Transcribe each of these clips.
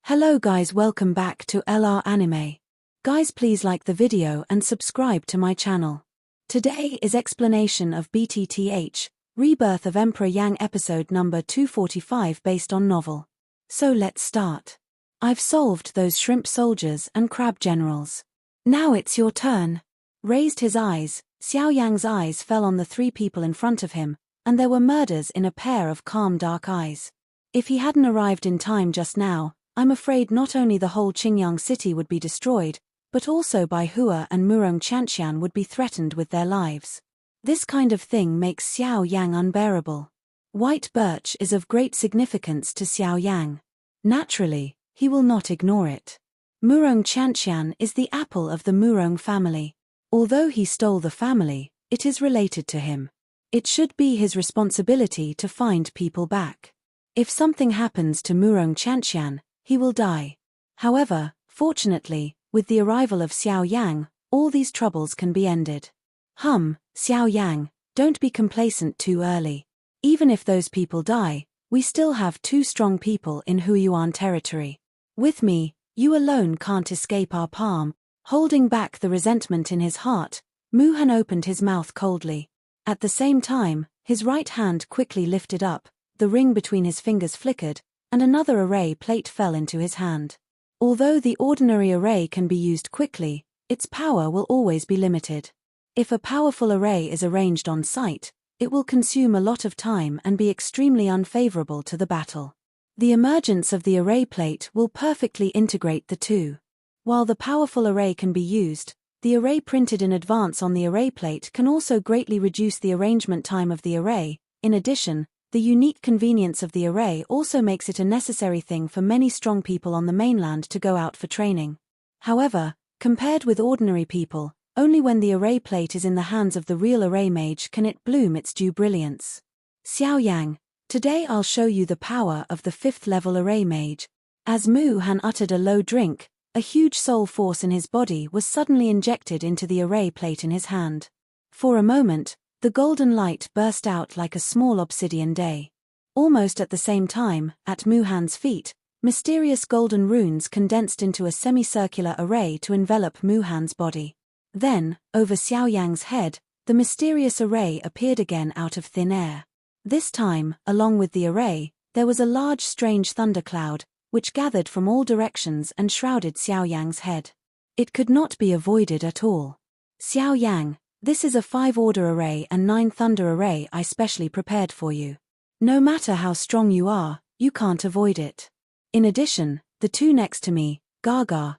Hello guys, welcome back to LR Anime. Guys, please like the video and subscribe to my channel. Today is explanation of BTTH Rebirth of Emperor Yang episode number 245 based on novel. So let's start. I've solved those shrimp soldiers and crab generals. Now it's your turn. Raised his eyes, Xiao Yan's eyes fell on the three people in front of him, and there were murders in a pair of calm dark eyes. If he hadn't arrived in time just now, I'm afraid not only the whole Qingyang city would be destroyed, but also Bai Hua and Murong Qianqian would be threatened with their lives. This kind of thing makes Xiao Yang unbearable. White birch is of great significance to Xiao Yang. Naturally, he will not ignore it. Murong Qianqian is the apple of the Murong family. Although he stole the family, it is related to him. It should be his responsibility to find people back. If something happens to Murong Qianqian, he will die. However, fortunately, with the arrival of Xiao Yang, all these troubles can be ended. Xiao Yang, don't be complacent too early. Even if those people die, we still have two strong people in Huiyuan territory. With me, you alone can't escape our palm. Holding back the resentment in his heart, Mu Han opened his mouth coldly. At the same time, his right hand quickly lifted up, the ring between his fingers flickered, and another array plate fell into his hand. Although the ordinary array can be used quickly, its power will always be limited. If a powerful array is arranged on site, it will consume a lot of time and be extremely unfavorable to the battle. The emergence of the array plate will perfectly integrate the two. While the powerful array can be used, the array printed in advance on the array plate can also greatly reduce the arrangement time of the array. In addition, the unique convenience of the array also makes it a necessary thing for many strong people on the mainland to go out for training. However, compared with ordinary people, only when the array plate is in the hands of the real array mage can it bloom its due brilliance. Xiao Yang, today I'll show you the power of the 5th level array mage. As Mu Han uttered a low drink, a huge soul force in his body was suddenly injected into the array plate in his hand. For a moment, the golden light burst out like a small obsidian day. Almost at the same time, at Mu Han's feet, mysterious golden runes condensed into a semicircular array to envelop Mu Han's body. Then, over Xiao Yang's head, the mysterious array appeared again out of thin air. This time, along with the array, there was a large strange thundercloud, which gathered from all directions and shrouded Xiao Yang's head. It could not be avoided at all. Xiao Yang, this is a 5-order array and 9 thunder array I specially prepared for you. No matter how strong you are, you can't avoid it. In addition, the two next to me, Gaga,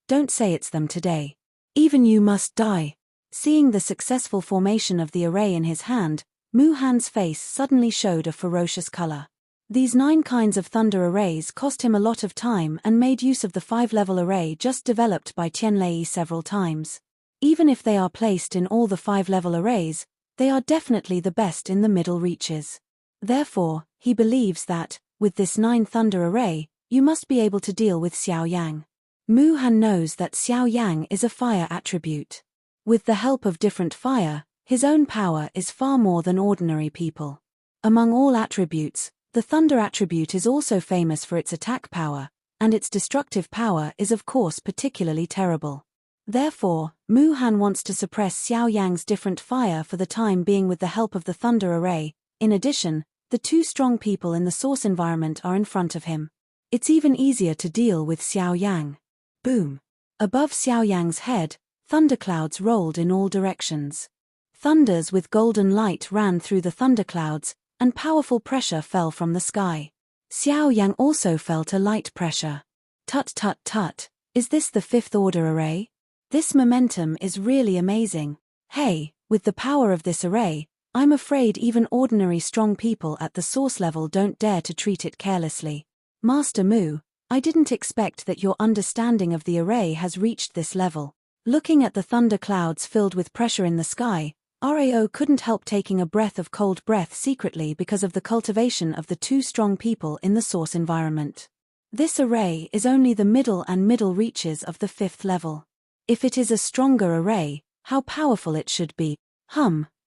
don't say it's them today. Even you must die. Seeing the successful formation of the array in his hand, Mu Han's face suddenly showed a ferocious color. These 9 kinds of thunder arrays cost him a lot of time and made use of the 5-level array just developed by Tianlei several times. Even if they are placed in all the 5-level arrays, they are definitely the best in the middle reaches. Therefore, he believes that, with this 9 thunder array, you must be able to deal with Xiao Yang. Mu Han knows that Xiao Yang is a fire attribute. With the help of different fire, his own power is far more than ordinary people. Among all attributes, the thunder attribute is also famous for its attack power, and its destructive power is of course particularly terrible. Therefore, Mu Han wants to suppress Xiao Yang's different fire for the time being with the help of the thunder array. In addition, the two strong people in the source environment are in front of him. It's even easier to deal with Xiao Yang. Boom! Above Xiao Yang's head, thunderclouds rolled in all directions. Thunders with golden light ran through the thunderclouds, and powerful pressure fell from the sky. Xiao Yang also felt a light pressure. Tut, is this the 5th order array? This momentum is really amazing. Hey, with the power of this array, I'm afraid even ordinary strong people at the source level don't dare to treat it carelessly. Master Mu, I didn't expect that your understanding of the array has reached this level. Looking at the thunder clouds filled with pressure in the sky, Rao couldn't help taking a breath of cold breath secretly because of the cultivation of the two strong people in the source environment. This array is only the middle reaches of the 5th level. If it is a stronger array, how powerful it should be.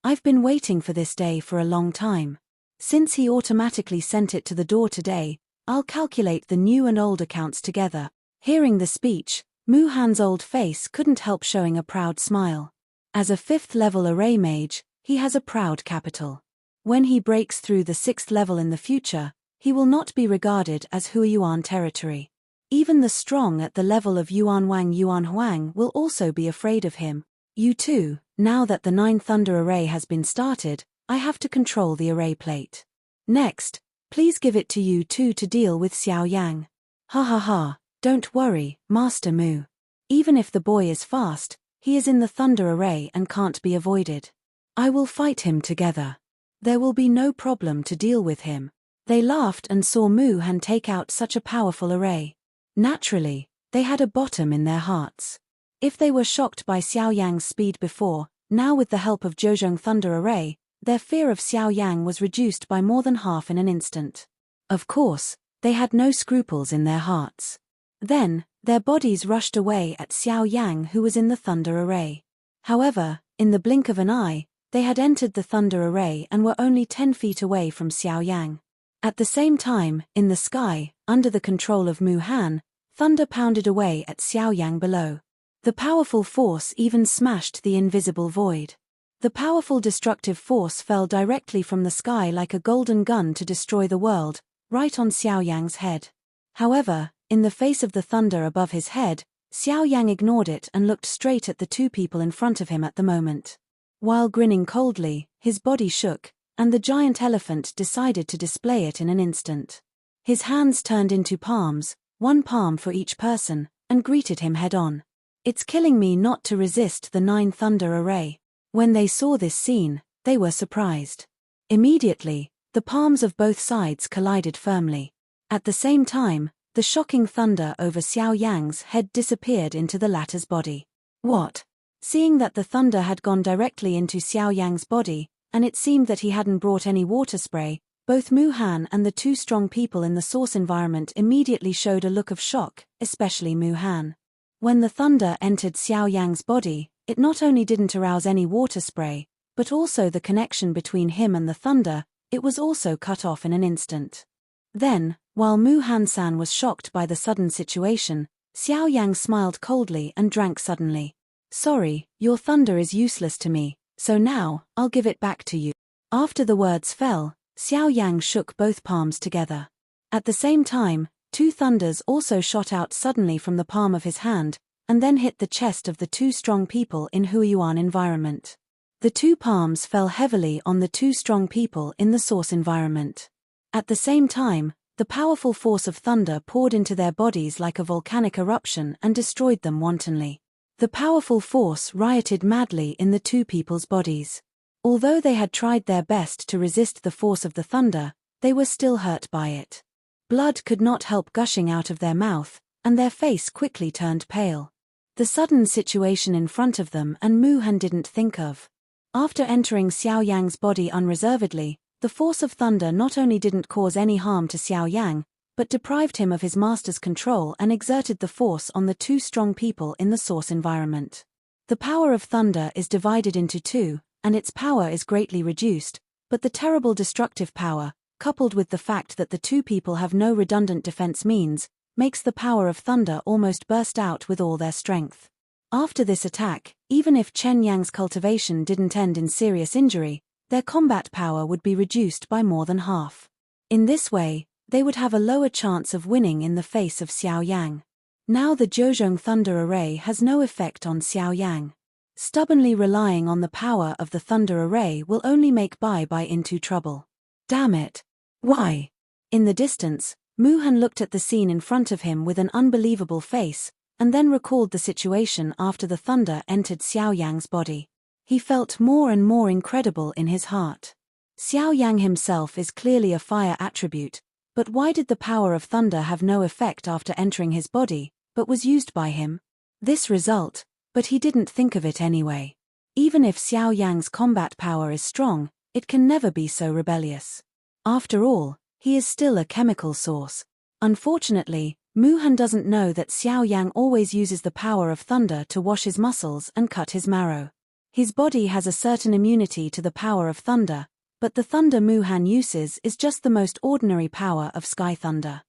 I've been waiting for this day for a long time. Since he automatically sent it to the door today, I'll calculate the new and old accounts together. Hearing the speech, Mu Han's old face couldn't help showing a proud smile. As a 5th level array mage, he has a proud capital. When he breaks through the 6th level in the future, he will not be regarded as Huiyuan territory. Even the strong at the level of Yuan Huang will also be afraid of him. You too, now that the 9 Thunder Array has been started, I have to control the array plate. Next, please give it to you two to deal with Xiao Yang. Ha ha ha, don't worry, Master Mu. Even if the boy is fast, he is in the Thunder Array and can't be avoided. I will fight him together. There will be no problem to deal with him. They laughed and saw Mu Han take out such a powerful array. Naturally, they had a bottom in their hearts. If they were shocked by Xiao Yang's speed before, now with the help of Zheozhong Thunder Array, their fear of Xiao Yang was reduced by more than half in an instant. Of course, they had no scruples in their hearts. Then, their bodies rushed away at Xiao Yang, who was in the Thunder Array. However, in the blink of an eye, they had entered the Thunder Array and were only 10 feet away from Xiao Yang. At the same time, in the sky, under the control of Mu Han, thunder pounded away at Xiao Yang below. The powerful force even smashed the invisible void. The powerful destructive force fell directly from the sky like a golden gun to destroy the world, right on Xiao Yang's head. However, in the face of the thunder above his head, Xiao Yang ignored it and looked straight at the two people in front of him at the moment. While grinning coldly, his body shook, and the giant elephant decided to display it in an instant. His hands turned into palms, one palm for each person, and greeted him head-on. It's killing me not to resist the 9 Thunder Array. When they saw this scene, they were surprised. Immediately, the palms of both sides collided firmly. At the same time, the shocking thunder over Xiao Yang's head disappeared into the latter's body. What? Seeing that the thunder had gone directly into Xiao Yang's body, and it seemed that he hadn't brought any water spray, both Mu Han and the two strong people in the source environment immediately showed a look of shock, especially Mu Han. When the thunder entered Xiao Yang's body, it not only didn't arouse any water spray, but also the connection between him and the thunder, it was also cut off in an instant. Then, while Mu Han-san was shocked by the sudden situation, Xiao Yang smiled coldly and drank suddenly. Sorry, your thunder is useless to me, so now, I'll give it back to you. After the words fell, Xiao Yang shook both palms together. At the same time, 2 thunders also shot out suddenly from the palm of his hand, and then hit the chest of the 2 strong people in Huiyuan environment. The 2 palms fell heavily on the 2 strong people in the source environment. At the same time, the powerful force of thunder poured into their bodies like a volcanic eruption and destroyed them wantonly. The powerful force rioted madly in the 2 people's bodies. Although they had tried their best to resist the force of the thunder, they were still hurt by it. Blood could not help gushing out of their mouth, and their face quickly turned pale. The sudden situation in front of them and Mu Han didn't think of. After entering Xiao Yang's body unreservedly, the force of thunder not only didn't cause any harm to Xiao Yang, but deprived him of his master's control and exerted the force on the 2 strong people in the source environment. The power of thunder is divided into 2, and its power is greatly reduced, but the terrible destructive power, coupled with the fact that the 2 people have no redundant defense means, makes the power of thunder almost burst out with all their strength. After this attack, even if Chen Yang's cultivation didn't end in serious injury, their combat power would be reduced by more than half. In this way, they would have a lower chance of winning in the face of Xiao Yang. Now the Zheozhong Thunder Array has no effect on Xiao Yang. Stubbornly relying on the power of the Thunder Array will only make Bai into trouble. Damn it! Why? In the distance, Mu Han looked at the scene in front of him with an unbelievable face, and then recalled the situation after the thunder entered Xiao Yang's body. He felt more and more incredible in his heart. Xiao Yang himself is clearly a fire attribute, but why did the power of thunder have no effect after entering his body, but was used by him? This result, but he didn't think of it anyway. Even if Xiao Yang's combat power is strong, it can never be so rebellious. After all, he is still a chemical source. Unfortunately, Mu Han doesn't know that Xiao Yang always uses the power of thunder to wash his muscles and cut his marrow. His body has a certain immunity to the power of thunder, but the thunder Mu Han uses is just the most ordinary power of sky thunder.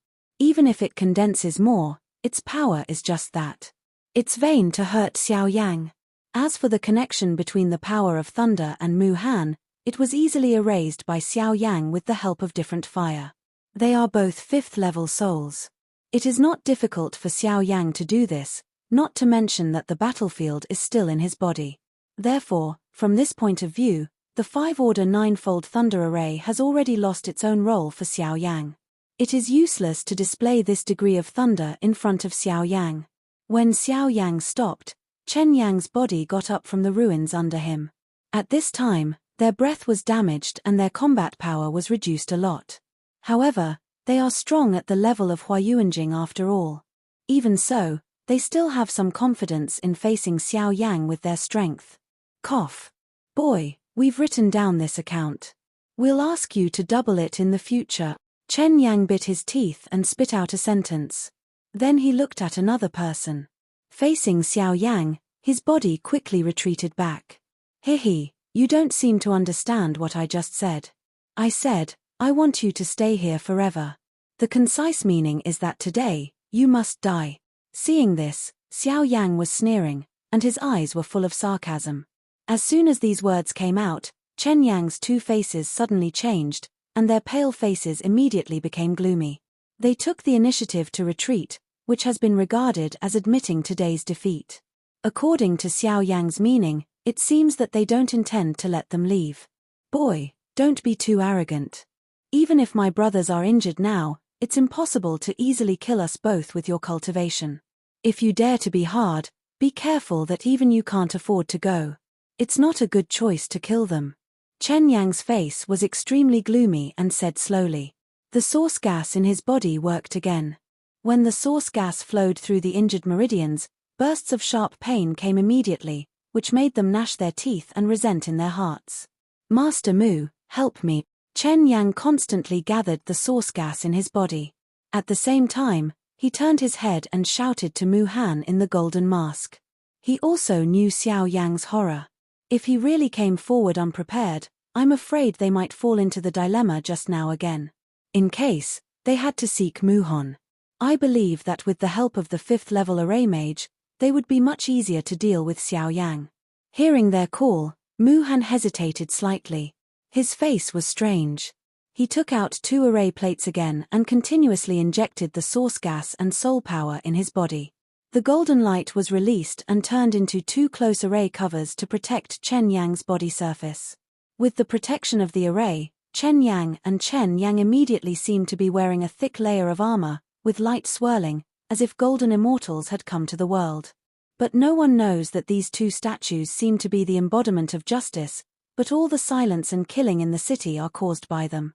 Even if it condenses more, its power is just that. It's vain to hurt Xiao Yang. As for the connection between the power of thunder and Mu Han, it was easily erased by Xiao Yang with the help of different fire. They are both 5th level souls. It is not difficult for Xiao Yang to do this, not to mention that the battlefield is still in his body. Therefore, from this point of view, the 5-order 9-fold thunder array has already lost its own role for Xiao Yang. It is useless to display this degree of thunder in front of Xiao Yang. When Xiao Yang stopped, Chen Yang's body got up from the ruins under him. At this time, their breath was damaged and their combat power was reduced a lot. However, they are strong at the level of Huayuanjing after all. Even so, they still have some confidence in facing Xiao Yang with their strength. Cough. Boy, we've written down this account. We'll ask you to double it in the future. Chen Yang bit his teeth and spit out a sentence. Then he looked at another person. Facing Xiao Yang, his body quickly retreated back. Hehe, you don't seem to understand what I just said. I said, I want you to stay here forever. The concise meaning is that today, you must die. Seeing this, Xiao Yang was sneering, and his eyes were full of sarcasm. As soon as these words came out, Chen Yang's 2 faces suddenly changed, and their pale faces immediately became gloomy. They took the initiative to retreat, which has been regarded as admitting today's defeat. According to Xiao Yang's meaning, it seems that they don't intend to let them leave. Boy, don't be too arrogant. Even if my brothers are injured now, it's impossible to easily kill us both with your cultivation. If you dare to be hard, be careful that even you can't afford to go. It's not a good choice to kill them. Chen Yang's face was extremely gloomy and said slowly. The source gas in his body worked again. When the source gas flowed through the injured meridians, bursts of sharp pain came immediately, which made them gnash their teeth and resent in their hearts. Master Mu, help me. Chen Yang constantly gathered the source gas in his body. At the same time, he turned his head and shouted to Mu Han in the golden mask. He also knew Xiao Yang's horror. If he really came forward unprepared, I'm afraid they might fall into the dilemma just now again. In case, they had to seek Mu Han. I believe that with the help of the 5th level array mage, they would be much easier to deal with Xiao Yang. Hearing their call, Mu Han hesitated slightly. His face was strange. He took out 2 array plates again and continuously injected the source gas and soul power in his body. The golden light was released and turned into 2 close array covers to protect Chen Yang's body surface. With the protection of the array, Chen Yang and Chen Yang immediately seemed to be wearing a thick layer of armor, with light swirling, as if golden immortals had come to the world. But no one knows that these 2 statues seem to be the embodiment of justice, but all the silence and killing in the city are caused by them.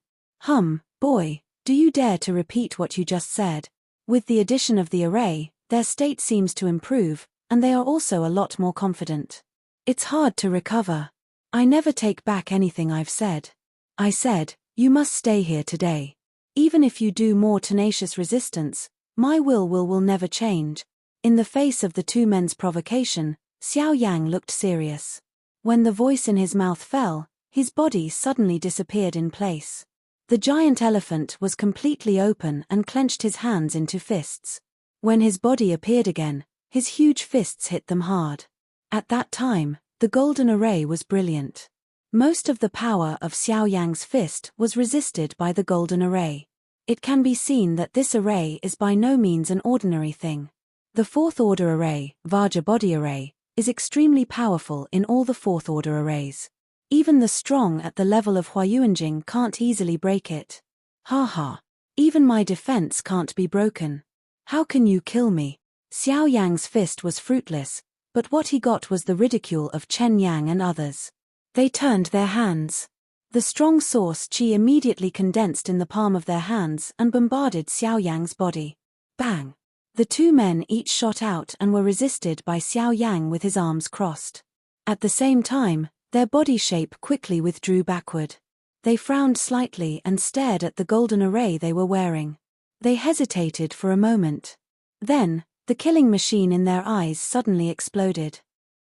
Boy, do you dare to repeat what you just said? With the addition of the array, their state seems to improve, and they are also a lot more confident. It's hard to recover. I never take back anything I've said. I said, you must stay here today. Even if you do more tenacious resistance, my will never change. In the face of the 2 men's provocation, Xiao Yang looked serious. When the voice in his mouth fell, his body suddenly disappeared in place. The giant elephant was completely open and clenched his hands into fists. When his body appeared again, his huge fists hit them hard. At that time, the golden array was brilliant. Most of the power of Xiao Yang's fist was resisted by the golden array. It can be seen that this array is by no means an ordinary thing. The 4th order array, Vajra body array, is extremely powerful in all the 4th order arrays. Even the strong at the level of Huayuanjing can't easily break it. Ha. Even my defense can't be broken. How can you kill me? Xiao Yang's fist was fruitless, but what he got was the ridicule of Chen Yang and others. They turned their hands. The strong source qi immediately condensed in the palm of their hands and bombarded Xiao Yang's body. Bang! The 2 men each shot out and were resisted by Xiao Yang with his arms crossed. At the same time, their body shape quickly withdrew backward. They frowned slightly and stared at the golden array they were wearing. They hesitated for a moment. Then, the killing machine in their eyes suddenly exploded.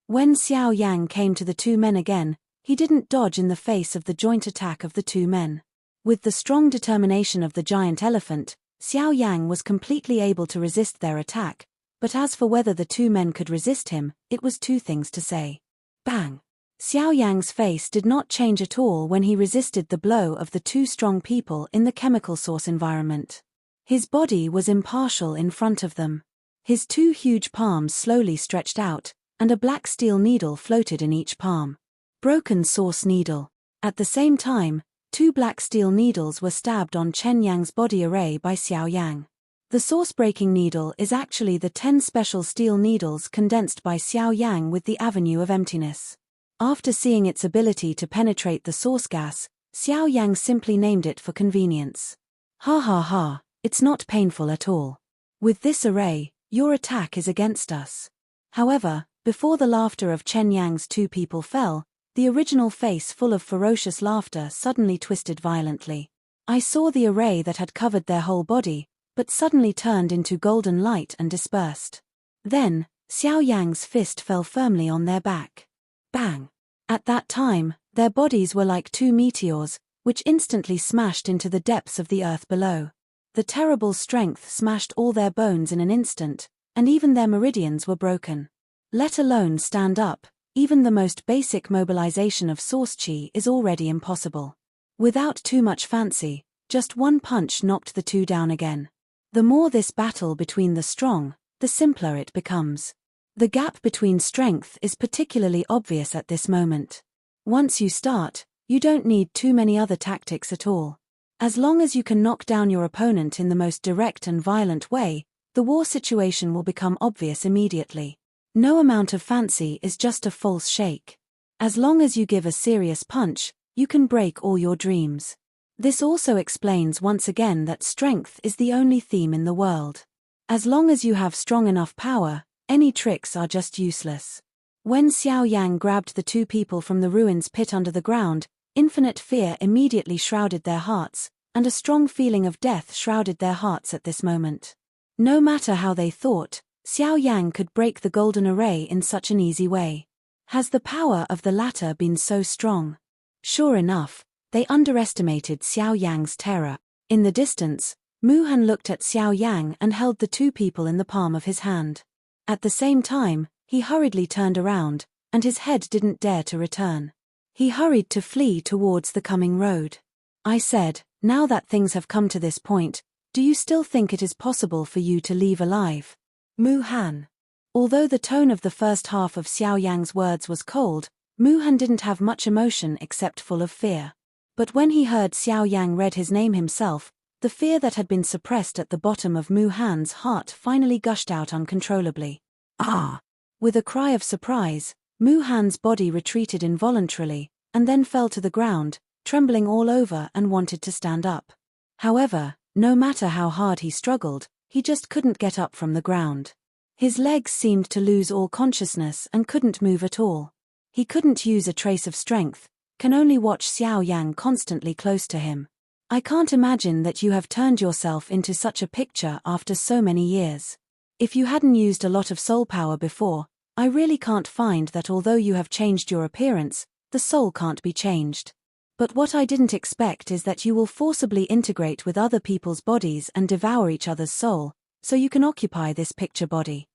When Xiao Yang came to the 2 men again, he didn't dodge in the face of the joint attack of the 2 men. With the strong determination of the giant elephant, Xiao Yang was completely able to resist their attack, but as for whether the two men could resist him, it was two things to say. Bang! Xiao Yang's face did not change at all when he resisted the blow of the two strong people in the chemical source environment. His body was impartial in front of them. His two huge palms slowly stretched out, and a black steel needle floated in each palm. Broken source needle. At the same time, two black steel needles were stabbed on Chen Yang's body array by Xiao Yang. The source-breaking needle is actually the 10 special steel needles condensed by Xiao Yang with the avenue of emptiness. After seeing its ability to penetrate the source gas, Xiao Yang simply named it for convenience. Ha ha ha, it's not painful at all. With this array, your attack is against us. However, before the laughter of Chen Yang's two people fell, the original face full of ferocious laughter suddenly twisted violently. I saw the array that had covered their whole body, but suddenly turned into golden light and dispersed. Then, Xiao Yang's fist fell firmly on their back. Bang! At that time, their bodies were like two meteors, which instantly smashed into the depths of the earth below. The terrible strength smashed all their bones in an instant, and even their meridians were broken. Let alone stand up, even the most basic mobilization of source chi is already impossible. Without too much fancy, just one punch knocked the two down again. The more this battle between the strong, the simpler it becomes. The gap between strength is particularly obvious at this moment. Once you start, you don't need too many other tactics at all. As long as you can knock down your opponent in the most direct and violent way, the war situation will become obvious immediately. No amount of fancy is just a false shake. As long as you give a serious punch, you can break all your dreams. This also explains once again that strength is the only theme in the world. As long as you have strong enough power, any tricks are just useless. When Xiao Yang grabbed the two people from the ruins pit under the ground, infinite fear immediately shrouded their hearts, and a strong feeling of death shrouded their hearts at this moment. No matter how they thought, Xiao Yang could break the golden array in such an easy way. Has the power of the latter been so strong? Sure enough, they underestimated Xiao Yang's terror. In the distance, Mu Han looked at Xiao Yang and held the two people in the palm of his hand. At the same time, he hurriedly turned around, and his head didn't dare to return. He hurried to flee towards the coming road. I said, now that things have come to this point, do you still think it is possible for you to leave alive? Mu Han. Although the tone of the first half of Xiao Yang's words was cold, Mu Han didn't have much emotion except full of fear. But when he heard Xiao Yang read his name himself, the fear that had been suppressed at the bottom of Mu Han's heart finally gushed out uncontrollably. Ah! With a cry of surprise, Mu Han's body retreated involuntarily, and then fell to the ground, trembling all over and wanted to stand up. However, no matter how hard he struggled, he just couldn't get up from the ground. His legs seemed to lose all consciousness and couldn't move at all. He couldn't use a trace of strength, can only watch Xiao Yang constantly close to him. I can't imagine that you have turned yourself into such a picture after so many years. If you hadn't used a lot of soul power before, I really can't find that although you have changed your appearance, the soul can't be changed. But what I didn't expect is that you will forcibly integrate with other people's bodies and devour each other's soul, so you can occupy this picture body.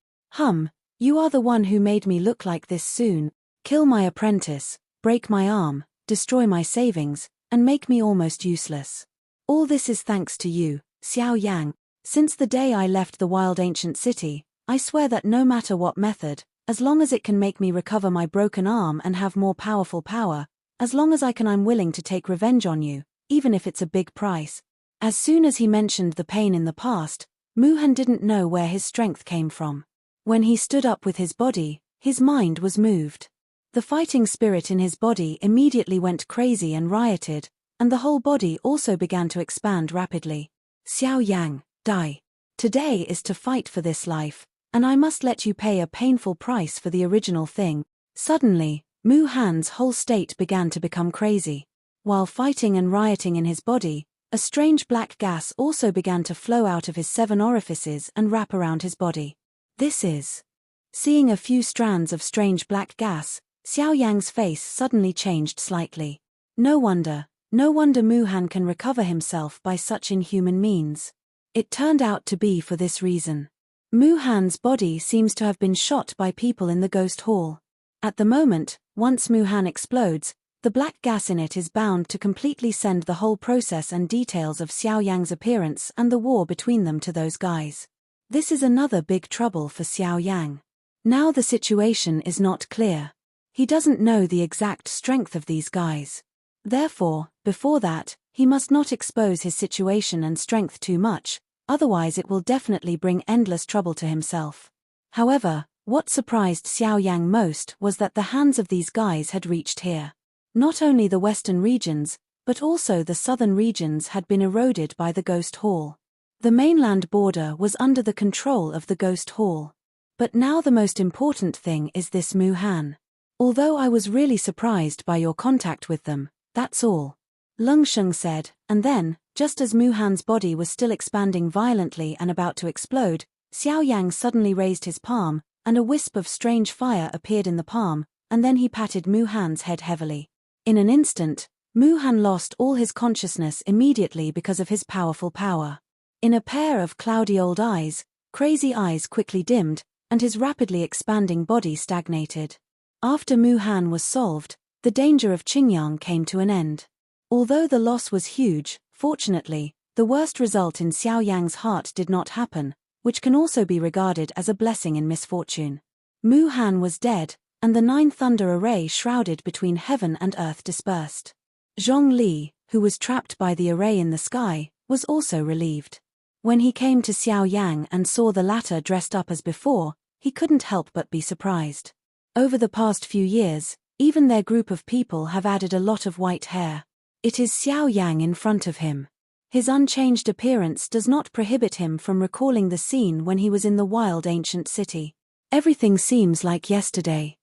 You are the one who made me look like this soon, kill my apprentice, break my arm, destroy my savings, and make me almost useless. All this is thanks to you, Xiao Yang. Since the day I left the wild ancient city, I swear that no matter what method, as long as it can make me recover my broken arm and have more powerful power, as long as I'm willing to take revenge on you, even if it's a big price. As soon as he mentioned the pain in the past, Mu Han didn't know where his strength came from. When he stood up with his body, his mind was moved. The fighting spirit in his body immediately went crazy and rioted, and the whole body also began to expand rapidly. Xiao Yang, die. Today is to fight for this life, and I must let you pay a painful price for the original thing. Suddenly, Mu Han's whole state began to become crazy. While fighting and rioting in his body, a strange black gas also began to flow out of his 7 orifices and wrap around his body. This is. Seeing a few strands of strange black gas, Xiao Yang's face suddenly changed slightly. No wonder Mu Han can recover himself by such inhuman means. It turned out to be for this reason. Mu Han's body seems to have been shot by people in the ghost hall. At the moment, once Mu Han explodes, the black gas in it is bound to completely send the whole process and details of Xiao Yang's appearance and the war between them to those guys. This is another big trouble for Xiao Yang. Now the situation is not clear. He doesn't know the exact strength of these guys. Therefore, before that, he must not expose his situation and strength too much, otherwise it will definitely bring endless trouble to himself. However, what surprised Xiao Yang most was that the hands of these guys had reached here. Not only the western regions, but also the southern regions had been eroded by the ghost hall. The mainland border was under the control of the ghost hall. But now the most important thing is this Mu Han. Although I was really surprised by your contact with them, that's all. Lung Sheng said, and then, just as Mu Han's body was still expanding violently and about to explode, Xiao Yang suddenly raised his palm, and a wisp of strange fire appeared in the palm, and then he patted Mu Han's head heavily. In an instant, Mu Han lost all his consciousness immediately because of his powerful power. In a pair of cloudy old eyes, crazy eyes quickly dimmed, and his rapidly expanding body stagnated. After Mu Han was solved, the danger of Qingyang came to an end. Although the loss was huge, fortunately, the worst result in Xiao Yang's heart did not happen, which can also be regarded as a blessing in misfortune. Mu Han was dead, and the Nine Thunder array shrouded between heaven and earth dispersed. Zhong Li, who was trapped by the array in the sky, was also relieved. When he came to Xiao Yang and saw the latter dressed up as before, he couldn't help but be surprised. Over the past few years, even their group of people have added a lot of white hair. It is Xiao Yang in front of him. His unchanged appearance does not prohibit him from recalling the scene when he was in the wild ancient city. Everything seems like yesterday.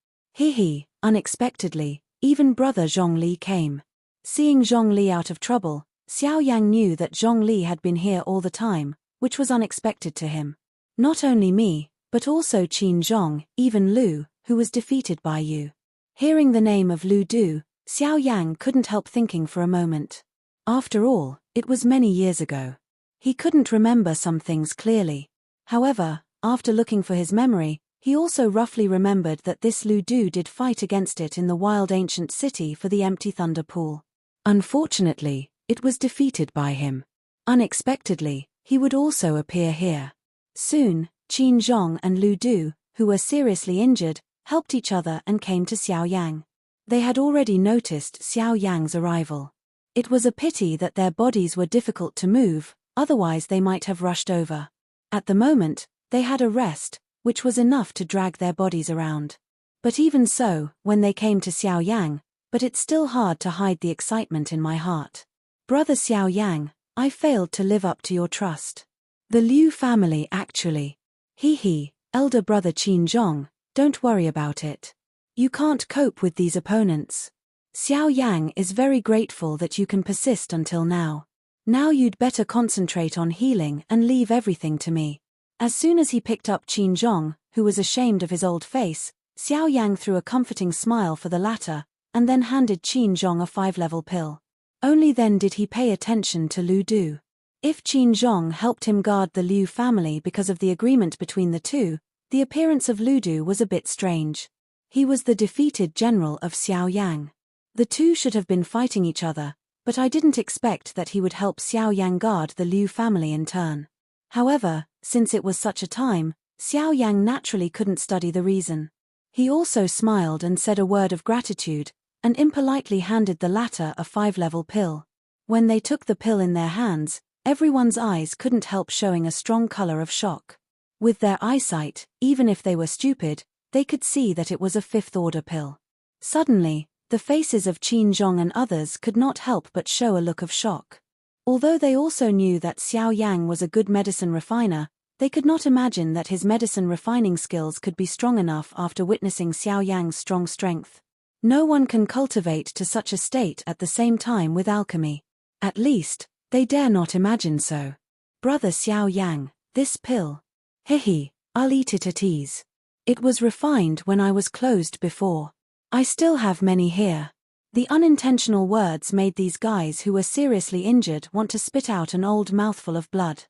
Unexpectedly, even brother Zhong Li came. Seeing Zhong Li out of trouble, Xiao Yang knew that Zhong Li had been here all the time, which was unexpected to him. Not only me, but also Qin Zhong, even Lu, who was defeated by you. Hearing the name of Lu Du, Xiao Yang couldn't help thinking for a moment. After all, it was many years ago. He couldn't remember some things clearly. However, after looking for his memory, he also roughly remembered that this Lu Du did fight against it in the wild ancient city for the empty thunder pool. Unfortunately, it was defeated by him. Unexpectedly, he would also appear here. Soon, Qin Zhong and Lu Du, who were seriously injured, helped each other and came to Xiao Yang. They had already noticed Xiao Yang's arrival. It was a pity that their bodies were difficult to move, otherwise they might have rushed over. At the moment, they had a rest, which was enough to drag their bodies around. But even so, when they came to Xiao Yang, but it's still hard to hide the excitement in my heart. Brother Xiao Yang, I failed to live up to your trust. The Liu family actually. Elder brother Qin Zhong, don't worry about it. You can't cope with these opponents. Xiao Yang is very grateful that you can persist until now. Now you'd better concentrate on healing and leave everything to me. As soon as he picked up Qin Zhong, who was ashamed of his old face, Xiao Yang threw a comforting smile for the latter, and then handed Qin Zhong a 5-level pill. Only then did he pay attention to Lu Du. If Qin Zhong helped him guard the Liu family because of the agreement between the two, the appearance of Lu Du was a bit strange. He was the defeated general of Xiao Yang. The two should have been fighting each other, but I didn't expect that he would help Xiao Yang guard the Liu family in turn. However, since it was such a time, Xiao Yang naturally couldn't study the reason. He also smiled and said a word of gratitude, and impolitely handed the latter a 5-level pill. When they took the pill in their hands, everyone's eyes couldn't help showing a strong color of shock. With their eyesight, even if they were stupid, they could see that it was a 5th-order pill. Suddenly, the faces of Qin Zhong and others could not help but show a look of shock. Although they also knew that Xiao Yang was a good medicine refiner, they could not imagine that his medicine refining skills could be strong enough after witnessing Xiao Yang's strong strength. No one can cultivate to such a state at the same time with alchemy. At least, they dare not imagine so. Brother Xiao Yang, this pill. I'll eat it at ease. It was refined when I was closed before. I still have many here. The unintentional words made these guys who were seriously injured want to spit out an old mouthful of blood.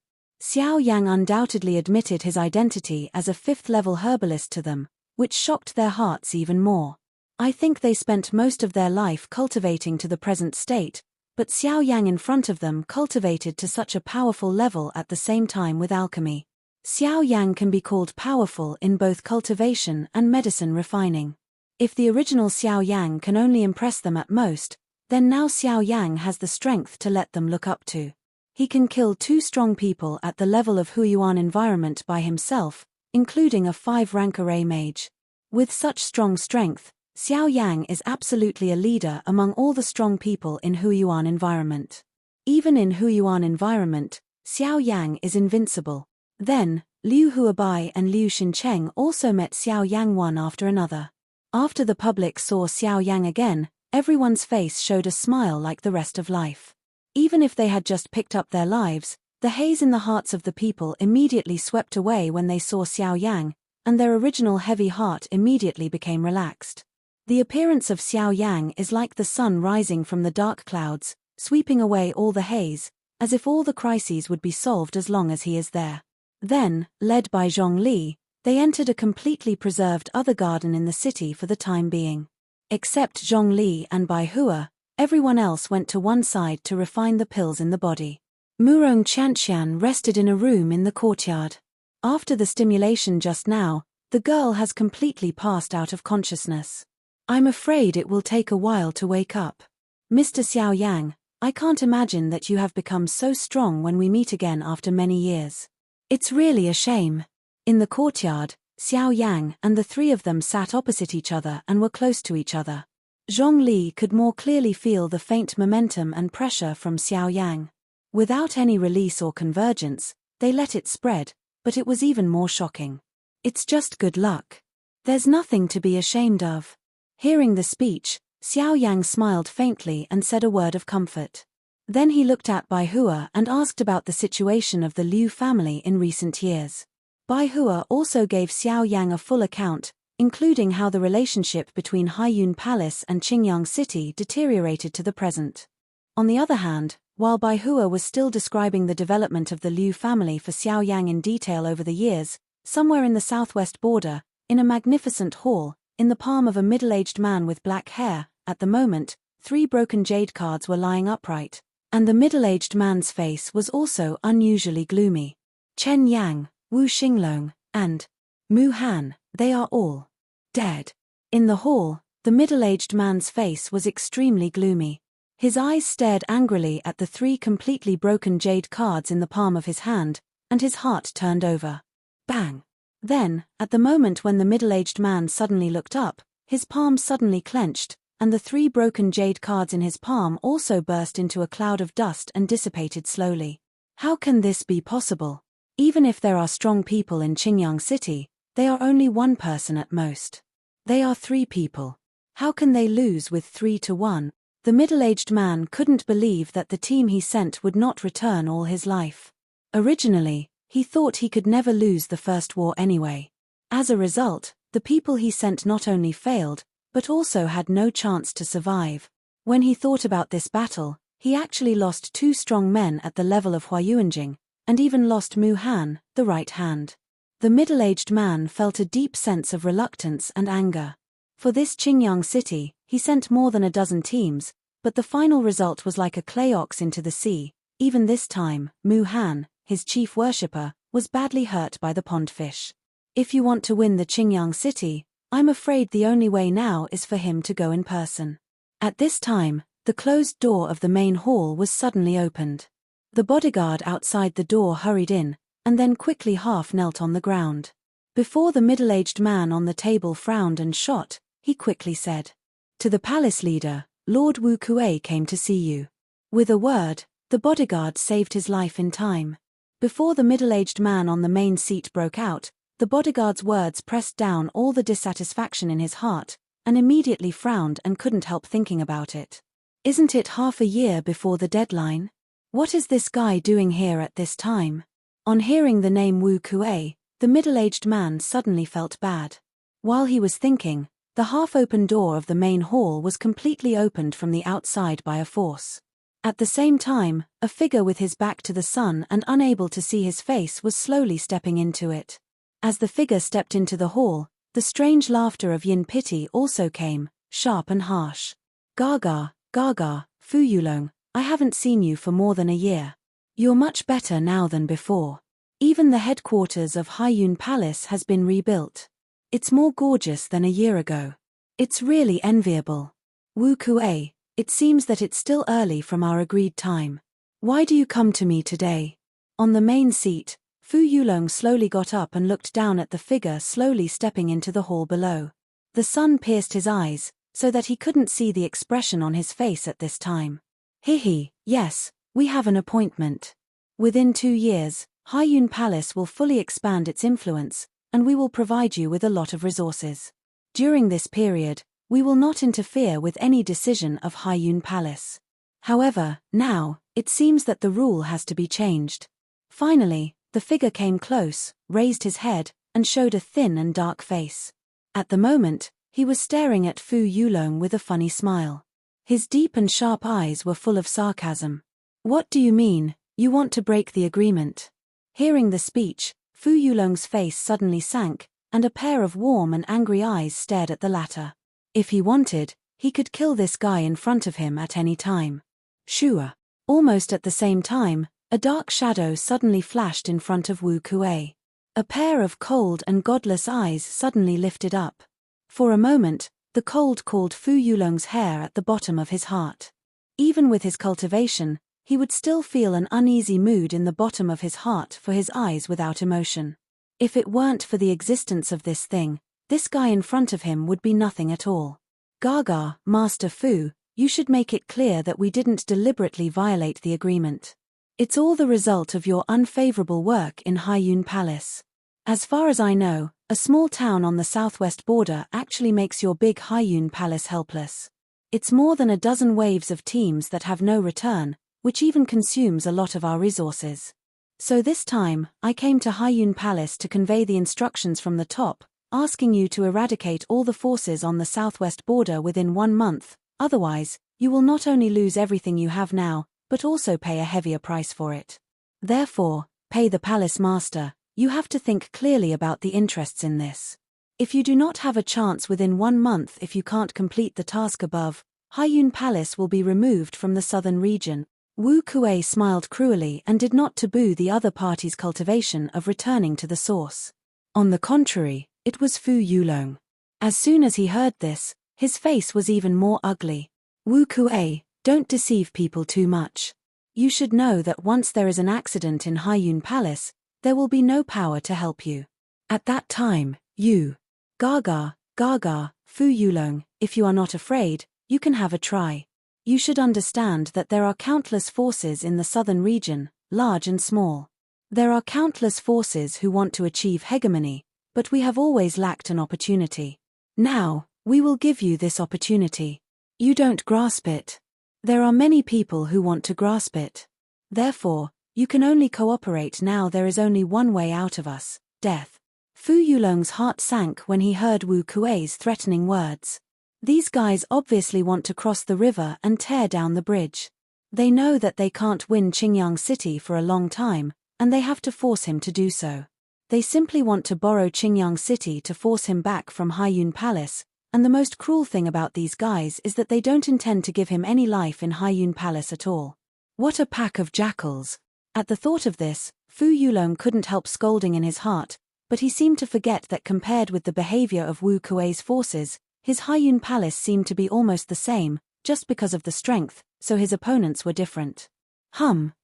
Xiao Yang undoubtedly admitted his identity as a fifth-level herbalist to them, which shocked their hearts even more. I think they spent most of their life cultivating to the present state, but Xiao Yang in front of them cultivated to such a powerful level at the same time with alchemy. Xiao Yang can be called powerful in both cultivation and medicine refining. If the original Xiao Yang can only impress them at most, then now Xiao Yang has the strength to let them look up to. He can kill 2 strong people at the level of Huiyuan environment by himself, including a 5-rank array mage. With such strong strength, Xiao Yang is absolutely a leader among all the strong people in Huiyuan environment. Even in Huiyuan environment, Xiao Yang is invincible. Then, Liu Huabai and Liu Xincheng also met Xiao Yang one after another. After the public saw Xiao Yang again, everyone's face showed a smile like the rest of life. Even if they had just picked up their lives, the haze in the hearts of the people immediately swept away when they saw Xiao Yang, and their original heavy heart immediately became relaxed. The appearance of Xiao Yang is like the sun rising from the dark clouds, sweeping away all the haze, as if all the crises would be solved as long as he is there. Then, led by Zhongli, they entered a completely preserved other garden in the city for the time being. Except Zhongli and Bai Hua, everyone else went to one side to refine the pills in the body. Murong Qianqian rested in a room in the courtyard. After the stimulation just now, the girl has completely passed out of consciousness. I'm afraid it will take a while to wake up. Mr. Xiao Yang, I can't imagine that you have become so strong when we meet again after many years. It's really a shame. In the courtyard, Xiao Yang and the 3 of them sat opposite each other and were close to each other. Zhongli could more clearly feel the faint momentum and pressure from Xiao Yang. Without any release or convergence, they let it spread, but it was even more shocking. It's just good luck. There's nothing to be ashamed of. Hearing the speech, Xiao Yang smiled faintly and said a word of comfort. Then he looked at Bai Hua and asked about the situation of the Liu family in recent years. Bai Hua also gave Xiao Yang a full account, including how the relationship between Haiyun Palace and Qingyang City deteriorated to the present. On the other hand, while Bai Hua was still describing the development of the Liu family for Xiao Yang in detail over the years, somewhere in the southwest border, in a magnificent hall, in the palm of a middle-aged man with black hair, at the moment, 3 broken jade cards were lying upright, and the middle-aged man's face was also unusually gloomy. Chen Yang, Wu Xinglong, and Mu Han, they are all dead. In the hall, the middle-aged man's face was extremely gloomy. His eyes stared angrily at the 3 completely broken jade cards in the palm of his hand, and his heart turned over. Bang! Then, at the moment when the middle-aged man suddenly looked up, his palm suddenly clenched, and the 3 broken jade cards in his palm also burst into a cloud of dust and dissipated slowly. How can this be possible? Even if there are strong people in Qingyang City, they are only 1 person at most. They are 3 people. How can they lose with 3-1? The middle-aged man couldn't believe that the team he sent would not return all his life. Originally, he thought he could never lose the first war anyway. As a result, the people he sent not only failed, but also had no chance to survive. When he thought about this battle, he actually lost 2 strong men at the level of Huayuanjing, and even lost Mu Han, the right hand. The middle-aged man felt a deep sense of reluctance and anger. For this Qingyang City, he sent more than a dozen teams, but the final result was like a clay ox into the sea. Even this time, Mu Han, his chief worshipper, was badly hurt by the pondfish. If you want to win the Qingyang City, I'm afraid the only way now is for him to go in person. At this time, the closed door of the main hall was suddenly opened. The bodyguard outside the door hurried in, and then quickly half knelt on the ground. Before the middle-aged man on the table frowned and shot, he quickly said, "To the palace leader, Lord Wu Kuei came to see you." With a word, the bodyguard saved his life in time. Before the middle-aged man on the main seat broke out, the bodyguard's words pressed down all the dissatisfaction in his heart, and immediately frowned and couldn't help thinking about it. Isn't it half a year before the deadline? What is this guy doing here at this time? On hearing the name Wu Kuei, the middle-aged man suddenly felt bad. While he was thinking, the half-open door of the main hall was completely opened from the outside by a force. At the same time, a figure with his back to the sun and unable to see his face was slowly stepping into it. As the figure stepped into the hall, the strange laughter of Yin Pity also came, sharp and harsh. Gaga, Gaga, Fu Yulong, I haven't seen you for more than a year. You're much better now than before. Even the headquarters of Haiyun Palace has been rebuilt. It's more gorgeous than a year ago. It's really enviable. Wu Kuei, it seems that it's still early from our agreed time. Why do you come to me today? On the main seat, Fu Yulong slowly got up and looked down at the figure slowly stepping into the hall below. The sun pierced his eyes, so that he couldn't see the expression on his face at this time. Hihi, yes, we have an appointment. Within 2 years, Haiyun Palace will fully expand its influence, and we will provide you with a lot of resources. During this period, we will not interfere with any decision of Haiyun Palace. However, now, it seems that the rule has to be changed. Finally, the figure came close, raised his head, and showed a thin and dark face. At the moment, he was staring at Fu Yulong with a funny smile. His deep and sharp eyes were full of sarcasm. What do you mean, you want to break the agreement? Hearing the speech, Fu Yulong's face suddenly sank, and a pair of warm and angry eyes stared at the latter. If he wanted, he could kill this guy in front of him at any time. Shua. Almost at the same time, a dark shadow suddenly flashed in front of Wu Kuei. A pair of cold and godless eyes suddenly lifted up. For a moment, the cold called Fu Yulong's hair at the bottom of his heart. Even with his cultivation, he would still feel an uneasy mood in the bottom of his heart for his eyes without emotion. If it weren't for the existence of this thing, this guy in front of him would be nothing at all. Gaga, Master Fu, you should make it clear that we didn't deliberately violate the agreement. It's all the result of your unfavorable work in Haiyun Palace. As far as I know, a small town on the southwest border actually makes your big Haiyun Palace helpless. It's more than a dozen waves of teams that have no return, which even consumes a lot of our resources. So this time, I came to Haiyun Palace to convey the instructions from the top, asking you to eradicate all the forces on the southwest border within 1 month, otherwise, you will not only lose everything you have now, but also pay a heavier price for it. Therefore, pay the palace master, you have to think clearly about the interests in this. If you do not have a chance within 1 month if you can't complete the task above, Haiyun Palace will be removed from the southern region. Wu Kuei smiled cruelly and did not taboo the other party's cultivation of returning to the source. On the contrary, it was Fu Yulong. As soon as he heard this, his face was even more ugly. Wu Kuei, don't deceive people too much. You should know that once there is an accident in Haiyun Palace, there will be no power to help you. At that time, you. Gaga, Gaga, Fu Yulong, if you are not afraid, you can have a try. You should understand that there are countless forces in the southern region, large and small. There are countless forces who want to achieve hegemony, but we have always lacked an opportunity. Now, we will give you this opportunity. You don't grasp it. There are many people who want to grasp it. Therefore, you can only cooperate now. There is only one way out of us, death. Fu Yulong's heart sank when he heard Wu Kuei's threatening words. These guys obviously want to cross the river and tear down the bridge. They know that they can't win Qingyang City for a long time, and they have to force him to do so. They simply want to borrow Qingyang City to force him back from Haiyun Palace, and the most cruel thing about these guys is that they don't intend to give him any life in Haiyun Palace at all. What a pack of jackals. At the thought of this, Fu Yulong couldn't help scolding in his heart, but he seemed to forget that compared with the behavior of Wu Kuei's forces, his Haiyun Palace seemed to be almost the same, just because of the strength, so his opponents were different.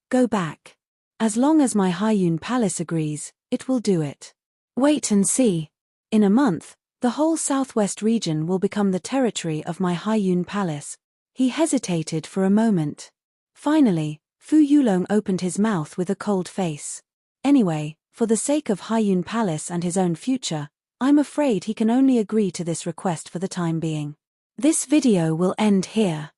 Go back. As long as my Haiyun Palace agrees, it will do it. Wait and see. In a month, the whole southwest region will become the territory of my Haiyun Palace. He hesitated for a moment. Finally, Fu Yulong opened his mouth with a cold face. Anyway, for the sake of Haiyun Palace and his own future, I'm afraid he can only agree to this request for the time being. This video will end here.